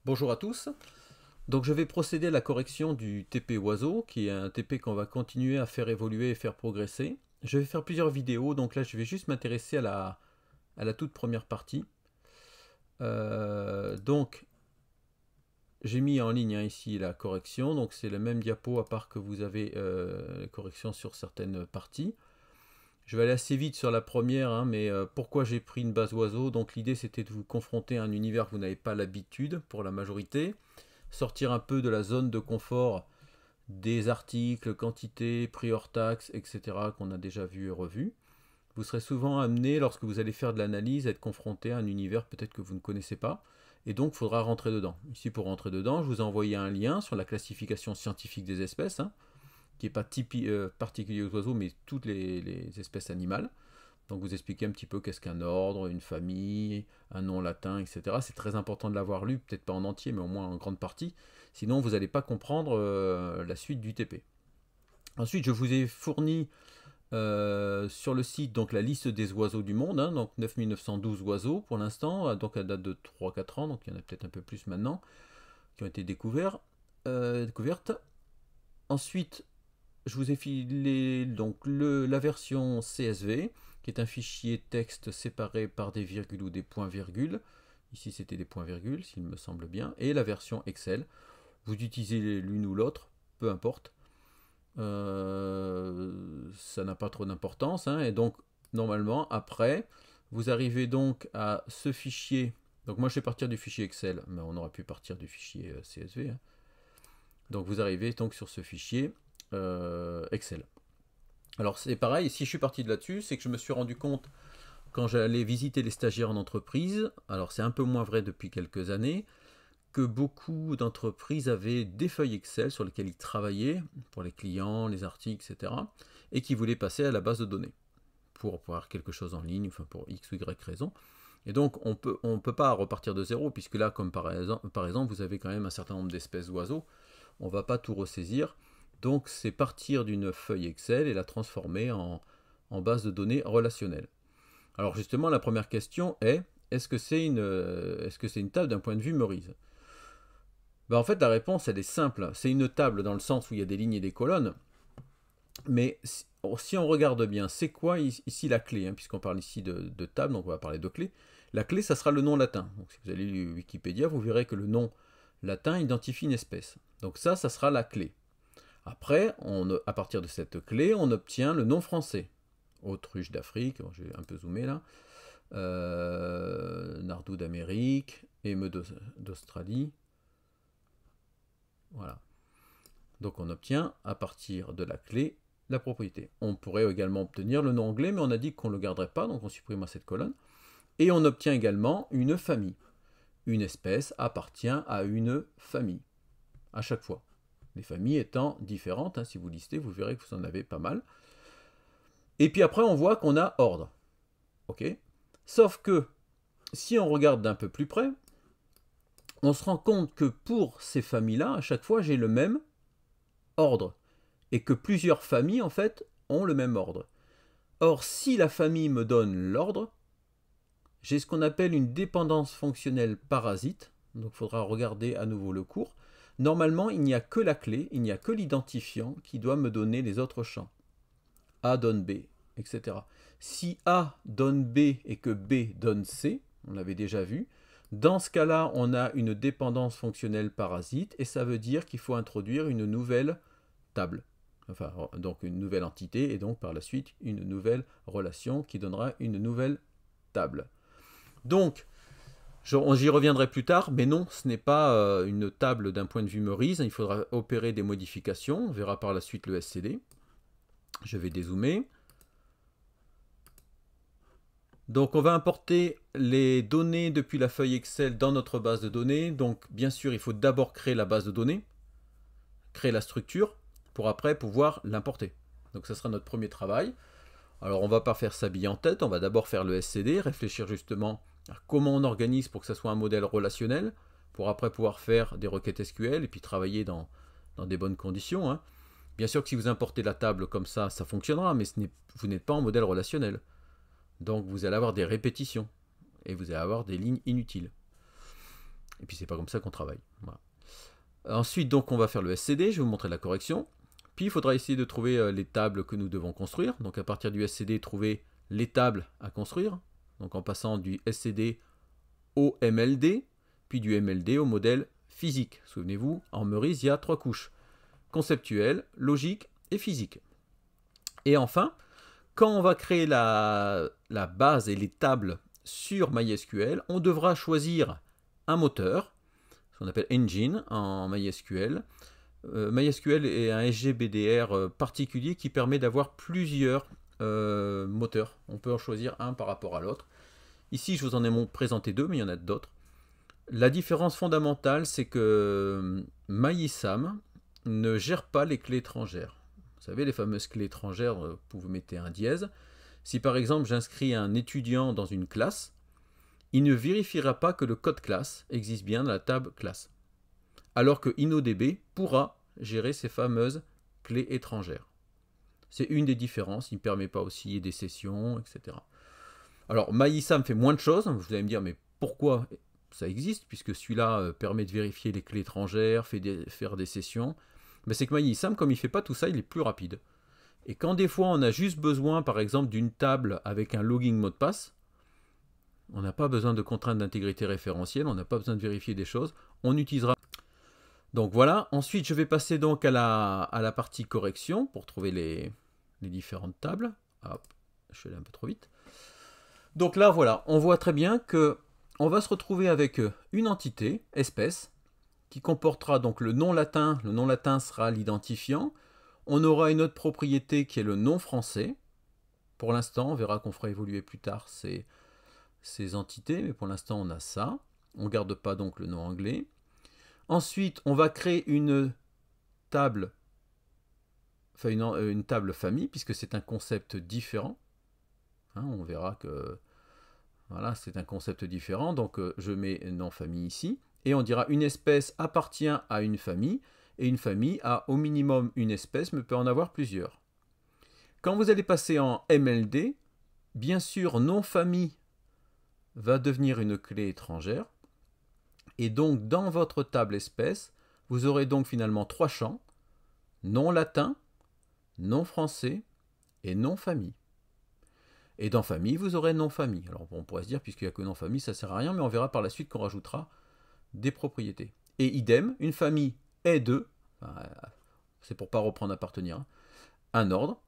Bonjour à tous. Donc je vais procéder à la correction du TP oiseau, qui est un TP qu'on va continuer à faire évoluer et faire progresser. Je vais faire plusieurs vidéos, donc là je vais juste m'intéresser à la toute première partie. Donc j'ai mis en ligne ici la correction, donc c'est le même diapo à part que vous avez la correction sur certaines parties. Je vais aller assez vite sur la première, mais pourquoi j'ai pris une base oiseau? Donc l'idée c'était de vous confronter à un univers que vous n'avez pas l'habitude pour la majorité, sortir un peu de la zone de confort des articles, quantité, prix hors taxe, etc. qu'on a déjà vu et revu. Vous serez souvent amené, lorsque vous allez faire de l'analyse, à être confronté à un univers peut-être que vous ne connaissez pas, et donc il faudra rentrer dedans. Ici, pour rentrer dedans, je vous ai envoyé un lien sur la classification scientifique des espèces, qui n'est pas particulier aux oiseaux, mais toutes les espèces animales. Donc vous expliquez un petit peu qu'est-ce qu'un ordre, une famille, un nom latin, etc. C'est très important de l'avoir lu, peut-être pas en entier, mais au moins en grande partie. Sinon, vous n'allez pas comprendre la suite du TP. Ensuite, je vous ai fourni sur le site donc la liste des oiseaux du monde, donc 9912 oiseaux pour l'instant, donc à date de 3-4 ans, donc il y en a peut-être un peu plus maintenant, qui ont été découvertes. Ensuite, je vous ai filé donc la version CSV, qui est un fichier texte séparé par des virgules ou des points-virgules. Ici, c'était des points-virgules, s'il me semble bien. Et la version Excel. Vous utilisez l'une ou l'autre, peu importe. Ça n'a pas trop d'importance. Et donc, normalement, après, vous arrivez donc à ce fichier. Donc, moi, je vais partir du fichier Excel, mais on aurait pu partir du fichier CSV. Donc, vous arrivez donc sur ce fichier Excel. Alors c'est pareil, si je suis parti de là-dessus, c'est que je me suis rendu compte quand j'allais visiter les stagiaires en entreprise, alors c'est un peu moins vrai depuis quelques années, que beaucoup d'entreprises avaient des feuilles Excel sur lesquelles ils travaillaient pour les clients, les articles, etc. et qui voulaient passer à la base de données pour avoir quelque chose en ligne, enfin pour X ou Y raison. Et donc on peut pas repartir de zéro, puisque là, comme par exemple, vous avez quand même un certain nombre d'espèces d'oiseaux, on ne va pas tout ressaisir. Donc c'est partir d'une feuille Excel et la transformer en base de données relationnelle. Alors justement, la première question est, est-ce que c'est une table d'un point de vue Meurize? En fait, la réponse, elle est simple. C'est une table dans le sens où il y a des lignes et des colonnes. Mais si on regarde bien, c'est quoi ici la clé, puisqu'on parle ici de table, donc on va parler de clé. La clé, ça sera le nom latin. Donc si vous allez lire Wikipédia, vous verrez que le nom latin identifie une espèce. Donc ça sera la clé. Après, à partir de cette clé, on obtient le nom français. Autruche d'Afrique, j'ai un peu zoomé là, Nardou d'Amérique, Émeu d'Australie. Voilà. Donc on obtient à partir de la clé la propriété. On pourrait également obtenir le nom anglais, mais on a dit qu'on ne le garderait pas, donc on supprimera cette colonne. Et on obtient également une famille. Une espèce appartient à une famille, à chaque fois. Les familles étant différentes, si vous listez, vous verrez que vous en avez pas mal. Et puis après, on voit qu'on a ordre. Ok. Sauf que, si on regarde d'un peu plus près, on se rend compte que pour ces familles-là, à chaque fois, j'ai le même ordre. Et que plusieurs familles, en fait, ont le même ordre. Or, si la famille me donne l'ordre, j'ai ce qu'on appelle une dépendance fonctionnelle parasite. Donc, il faudra regarder à nouveau le cours. Normalement, il n'y a que la clé, il n'y a que l'identifiant qui doit me donner les autres champs. A donne B, etc. Si A donne B et que B donne C, on l'avait déjà vu, dans ce cas-là, on a une dépendance fonctionnelle parasite et ça veut dire qu'il faut introduire une nouvelle table. Enfin, donc une nouvelle entité et donc par la suite une nouvelle relation qui donnera une nouvelle table. Donc, j'y reviendrai plus tard, mais non, ce n'est pas une table d'un point de vue Meurize, il faudra opérer des modifications, on verra par la suite le SCD. Je vais dézoomer. Donc on va importer les données depuis la feuille Excel dans notre base de données. Donc bien sûr, il faut d'abord créer la base de données, créer la structure, pour après pouvoir l'importer. Donc ça sera notre premier travail. Alors on ne va pas faire s'habiller en tête, on va d'abord faire le SCD, réfléchir justement à comment on organise pour que ça soit un modèle relationnel, pour après pouvoir faire des requêtes SQL et puis travailler dans des bonnes conditions. Bien sûr que si vous importez la table comme ça fonctionnera, mais vous n'êtes pas en modèle relationnel. Donc vous allez avoir des répétitions et vous allez avoir des lignes inutiles. Et puis c'est pas comme ça qu'on travaille. Voilà. Ensuite, donc, on va faire le SCD, je vais vous montrer la correction. Puis il faudra essayer de trouver les tables que nous devons construire. Donc à partir du SCD, trouver les tables à construire. Donc en passant du SCD au MLD, puis du MLD au modèle physique. Souvenez-vous, en Meurice, il y a 3 couches. Conceptuelle, logique et physique. Et enfin, quand on va créer la base et les tables sur MySQL, on devra choisir un moteur, ce qu'on appelle engine en MySQL. MySQL est un SGBDR particulier qui permet d'avoir plusieurs moteurs. On peut en choisir un par rapport à l'autre. Ici, je vous en ai présenté 2, mais il y en a d'autres. La différence fondamentale, c'est que MyISAM ne gère pas les clés étrangères. Vous savez, les fameuses clés étrangères, vous mettez un dièse. Si par exemple j'inscris un étudiant dans une classe, il ne vérifiera pas que le code classe existe bien dans la table classe. Alors que InnoDB pourra gérer ces fameuses clés étrangères. C'est une des différences, il ne permet pas aussi des sessions, etc. Alors MyISAM fait moins de choses, vous allez me dire mais pourquoi ça existe, puisque celui-là permet de vérifier les clés étrangères, faire des sessions. Mais c'est que MyISAM, comme il ne fait pas tout ça, il est plus rapide. Et quand des fois on a juste besoin par exemple d'une table avec un logging mot de passe, on n'a pas besoin de contraintes d'intégrité référentielle, on n'a pas besoin de vérifier des choses, on utilisera. Donc voilà, ensuite je vais passer donc à la partie correction pour trouver les différentes tables. Hop, je suis allé un peu trop vite. Donc là voilà, on voit très bien que on va se retrouver avec une entité, espèce, qui comportera donc le nom latin sera l'identifiant. On aura une autre propriété qui est le nom français. Pour l'instant, on verra qu'on fera évoluer plus tard ces entités, mais pour l'instant on a ça. On ne garde pas donc le nom anglais. Ensuite, on va créer une table, enfin une table famille, puisque c'est un concept différent. Hein, on verra que voilà, c'est un concept différent. Donc je mets nom famille ici. Et on dira une espèce appartient à une famille, et une famille a au minimum une espèce, mais peut en avoir plusieurs. Quand vous allez passer en MLD, bien sûr, nom famille va devenir une clé étrangère. Et donc, dans votre table espèce, vous aurez donc finalement 3 champs, nom latin, nom français et nom famille. Et dans famille, vous aurez nom famille. Alors on pourrait se dire, puisqu'il n'y a que nom famille, ça ne sert à rien, mais on verra par la suite qu'on rajoutera des propriétés. Et idem, une famille est de, c'est pour ne pas reprendre appartenir, hein, un ordre,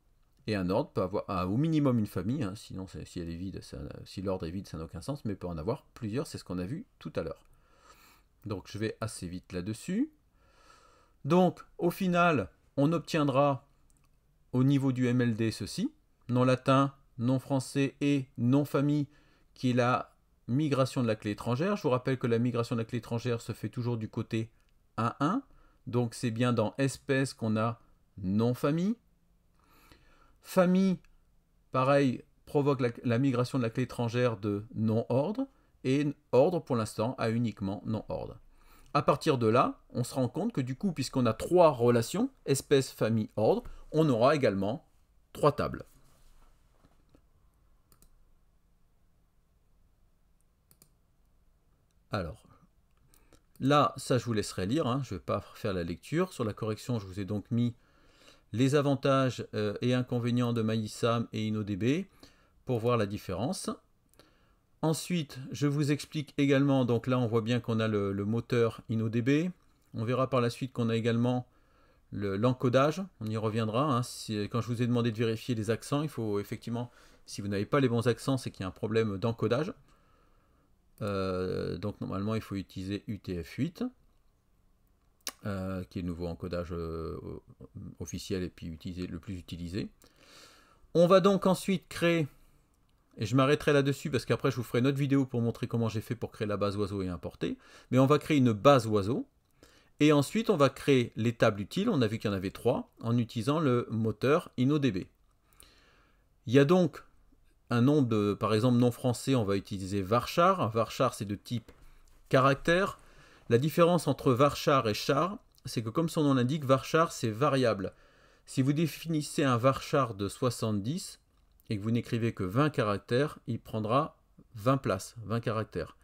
et un ordre peut avoir au minimum une famille, hein, sinon si elle est vide, si l'ordre est vide, ça n'a aucun sens, mais peut en avoir plusieurs, c'est ce qu'on a vu tout à l'heure. Donc je vais assez vite là-dessus. Donc au final, on obtiendra au niveau du MLD ceci, nom latin, nom français et nom famille, qui est la migration de la clé étrangère. Je vous rappelle que la migration de la clé étrangère se fait toujours du côté 1.1. Donc c'est bien dans espèce qu'on a nom famille. Famille, pareil, provoque la migration de la clé étrangère de nom ordre. Et ordre, pour l'instant, a uniquement nom ordre. À partir de là, on se rend compte que du coup, puisqu'on a 3 relations, espèce, famille, ordre, on aura également 3 tables. Alors, là, ça je vous laisserai lire, hein, je ne vais pas faire la lecture. Sur la correction, je vous ai donc mis les avantages et inconvénients de MyISAM et InnoDB pour voir la différence. Ensuite, je vous explique également, donc là on voit bien qu'on a le moteur InnoDB. On verra par la suite qu'on a également l'encodage, on y reviendra. Hein. Quand je vous ai demandé de vérifier les accents, il faut effectivement, si vous n'avez pas les bons accents, c'est qu'il y a un problème d'encodage. Donc normalement il faut utiliser UTF-8, qui est le nouveau encodage officiel et puis le plus utilisé. On va donc ensuite créer, et je m'arrêterai là-dessus parce qu'après je vous ferai une autre vidéo pour montrer comment j'ai fait pour créer la base oiseau et importer, mais on va créer une base oiseau, et ensuite on va créer les tables utiles, on a vu qu'il y en avait 3, en utilisant le moteur InnoDB. Il y a donc un nom de, par exemple, nom français, on va utiliser varchar. Varchar, c'est de type caractère. La différence entre varchar et char, c'est que comme son nom l'indique, varchar, c'est variable. Si vous définissez un varchar de 70 et que vous n'écrivez que 20 caractères, il prendra 20 places, 20 caractères.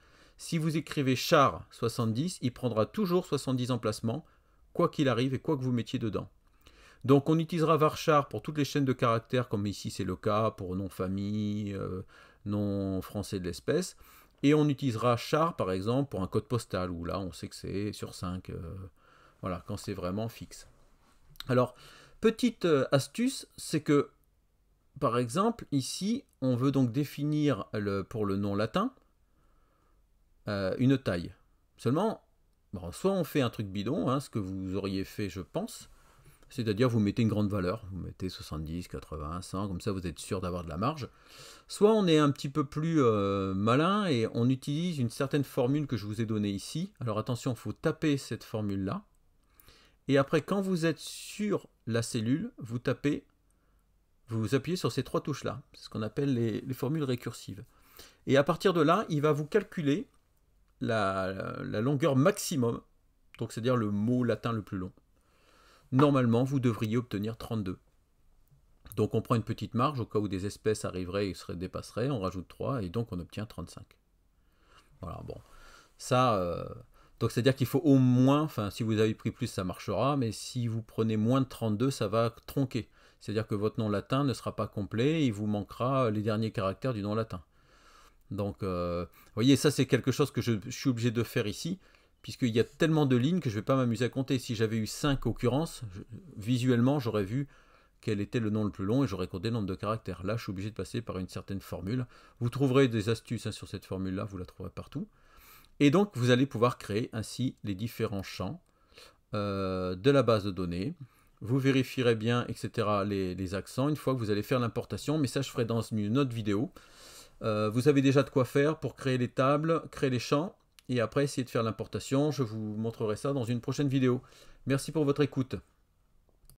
Si vous écrivez char 70, il prendra toujours 70 emplacements, quoi qu'il arrive et quoi que vous mettiez dedans. Donc on utilisera varchar pour toutes les chaînes de caractères, comme ici c'est le cas pour nom famille, nom français de l'espèce. Et on utilisera char par exemple pour un code postal, où là on sait que c'est sur 5, voilà, quand c'est vraiment fixe. Alors, petite astuce, c'est que par exemple ici on veut donc définir pour le nom latin une taille. Seulement, bon, soit on fait un truc bidon, hein, ce que vous auriez fait je pense, c'est-à-dire vous mettez une grande valeur, vous mettez 70, 80, 100, comme ça vous êtes sûr d'avoir de la marge. Soit on est un petit peu plus malin et on utilise une certaine formule que je vous ai donnée ici. Alors attention, il faut taper cette formule-là. Et après, quand vous êtes sur la cellule, vous tapez, vous appuyez sur ces 3 touches-là. C'est ce qu'on appelle les formules récursives. Et à partir de là, il va vous calculer la longueur maximum, donc c'est-à-dire le mot latin le plus long. Normalement, vous devriez obtenir 32. Donc on prend une petite marge au cas où des espèces arriveraient et dépasseraient, on rajoute 3 et donc on obtient 35. Voilà, bon. Ça, donc c'est-à-dire qu'il faut au moins, enfin si vous avez pris plus ça marchera, mais si vous prenez moins de 32, ça va tronquer. C'est-à-dire que votre nom latin ne sera pas complet et il vous manquera les derniers caractères du nom latin. Donc, vous voyez, ça c'est quelque chose que je suis obligé de faire ici, puisqu'il y a tellement de lignes que je ne vais pas m'amuser à compter. Si j'avais eu 5 occurrences, visuellement j'aurais vu quel était le nom le plus long et j'aurais compté le nombre de caractères. Là, je suis obligé de passer par une certaine formule. Vous trouverez des astuces sur cette formule-là, vous la trouverez partout. Et donc, vous allez pouvoir créer ainsi les différents champs de la base de données. Vous vérifierez bien, etc., les accents une fois que vous allez faire l'importation. Mais ça, je ferai dans une autre vidéo. Vous avez déjà de quoi faire pour créer les tables, créer les champs. Et après, essayer de faire l'importation. Je vous montrerai ça dans une prochaine vidéo. Merci pour votre écoute.